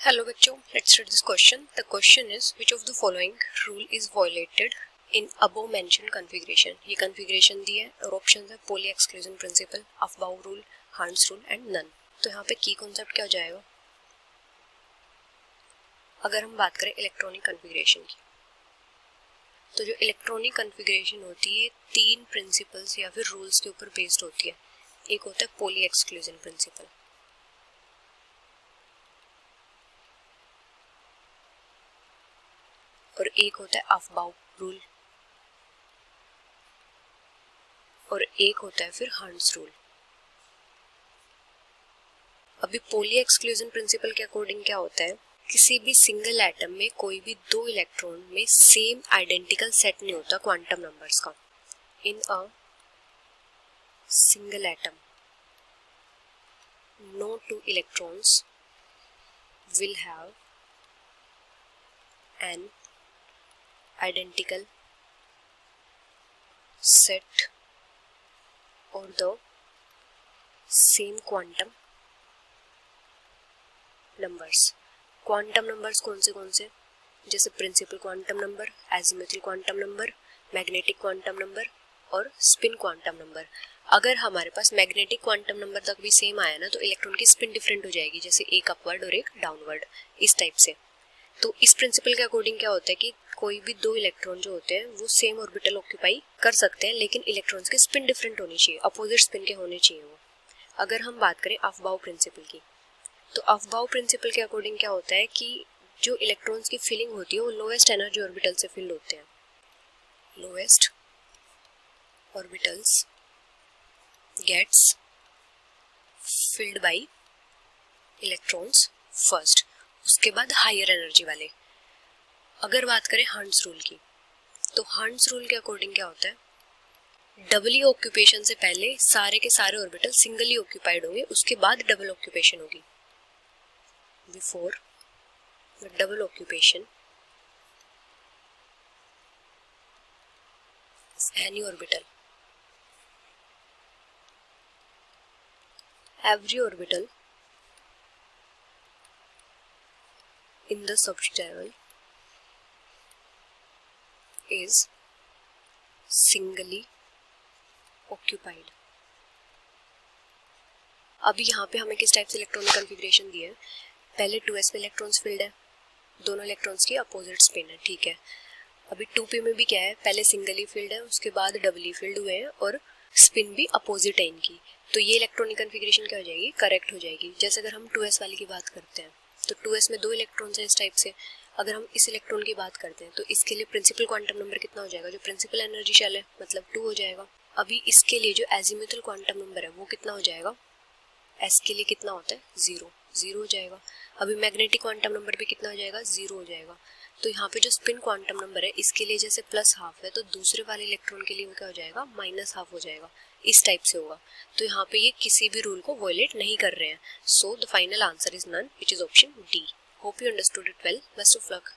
Hello बच्चों, let's read this question. The question is which of the following rule is violated in above mentioned configuration. ये configuration दी है और options है Pauli exclusion principle, Aufbau rule, Harn's rule and none. तो यहाँ पे key concept क्या हो जाएगा? अगर हम बात करें इलेक्ट्रॉनिक कन्फिग्रेशन की, तो जो इलेक्ट्रॉनिक कन्फिग्रेशन होती है तीन प्रिंसिपल्स या फिर रूल्स के ऊपर बेस्ड होती है. एक होता है पोली एक्सक्लूजन प्रिंसिपल, और एक होता है अफबाउ रूल, और एक होता है फिर हर्न्स रूल. अभी पोली एक्सक्लूजन प्रिंसिपल के अकॉर्डिंग क्या होता है, किसी भी सिंगल एटम में कोई भी दो इलेक्ट्रॉन में सेम आइडेंटिकल सेट नहीं होता क्वांटम नंबर्स का. In a single atom no two electrons will have an identical set or the same quantum numbers. Quantum numbers कौन से, जैसे principal quantum number, azimuthal quantum number, magnetic quantum number और spin quantum number. अगर हमारे पास magnetic quantum number तक भी same आया ना, तो इलेक्ट्रॉन की स्पिन डिफरेंट हो जाएगी, जैसे एक अपवर्ड और एक डाउनवर्ड, इस टाइप से. तो इस प्रिंसिपल के अकॉर्डिंग क्या होता है कि कोई भी दो इलेक्ट्रॉन जो होते हैं वो सेम ऑर्बिटल ऑक्यूपाई कर सकते हैं, लेकिन इलेक्ट्रॉन्स की स्पिन डिफरेंट होनी चाहिए, अपोजिट स्पिन के होने चाहिए वो. अगर हम बात करें अफबाउ प्रिंसिपल की, तो अफबाउ प्रिंसिपल के अकॉर्डिंग क्या होता है कि जो इलेक्ट्रॉन्स की फिलिंग होती है वो लोएस्ट एनर्जी ऑर्बिटल से फिल्ड होते हैं. Lowest orbitals gets filled by electrons first, उसके बाद हायर एनर्जी वाले. अगर बात करें हर्न्स रूल की, तो हर्न्स रूल के अकॉर्डिंग क्या होता है, डबली ऑक्यूपेशन से पहले सारे के सारे ऑर्बिटल सिंगली ऑक्यूपाइड होंगे, उसके बाद डबल ऑक्यूपेशन होगी. Before the double occupation any orbital, every orbital in the substellar is singly occupied. अभी यहाँ पे हमें किस टाइप से इलेक्ट्रॉनिक कन्फिग्रेशन दी है, पहले 2s में इलेक्ट्रॉन्स फिल्ड है, दोनों इलेक्ट्रॉन्स की अपोजिट स्पिन है, ठीक है. अभी 2p में भी क्या है, पहले सिंगली फील्ड है, उसके बाद डबली फील्ड हुए हैं और स्पिन भी अपोजिट है इनकी. तो ये इलेक्ट्रॉनिक कन्फिग्रेशन क्या हो जाएगी, करेक्ट हो जाएगी. जैसे अगर हम 2s वाले की बात करते हैं, तो 2s में दो इलेक्ट्रॉन्स हैं इस टाइप से. अगर हम इस इलेक्ट्रॉन की बात करते हैं तो इसके लिए प्रिंसिपल क्वांटम नंबर कितना हो जाएगा, जो प्रिंसिपल एनर्जी शेल है, मतलब 2 हो जाएगा. अभी इसके लिए जो एजिमुथल क्वांटम नंबर है वो कितना हो जाएगा, s के लिए कितना होता है, 0 हो जाएगा. अभी मैग्नेटिक क्वांटम नंबर भी कितना हो जाएगा, 0 हो जाएगा. तो यहाँ पे जो स्पिन क्वांटम नंबर है इसके लिए जैसे +½ है, तो दूसरे वाले इलेक्ट्रॉन के लिए वो क्या हो जाएगा, -½ हो जाएगा, इस टाइप से होगा. तो यहाँ पे ये किसी भी रूल को वॉयलेट नहीं कर रहे हैं. So the final answer is none, which is option D. Hope you understood it well. Best of luck.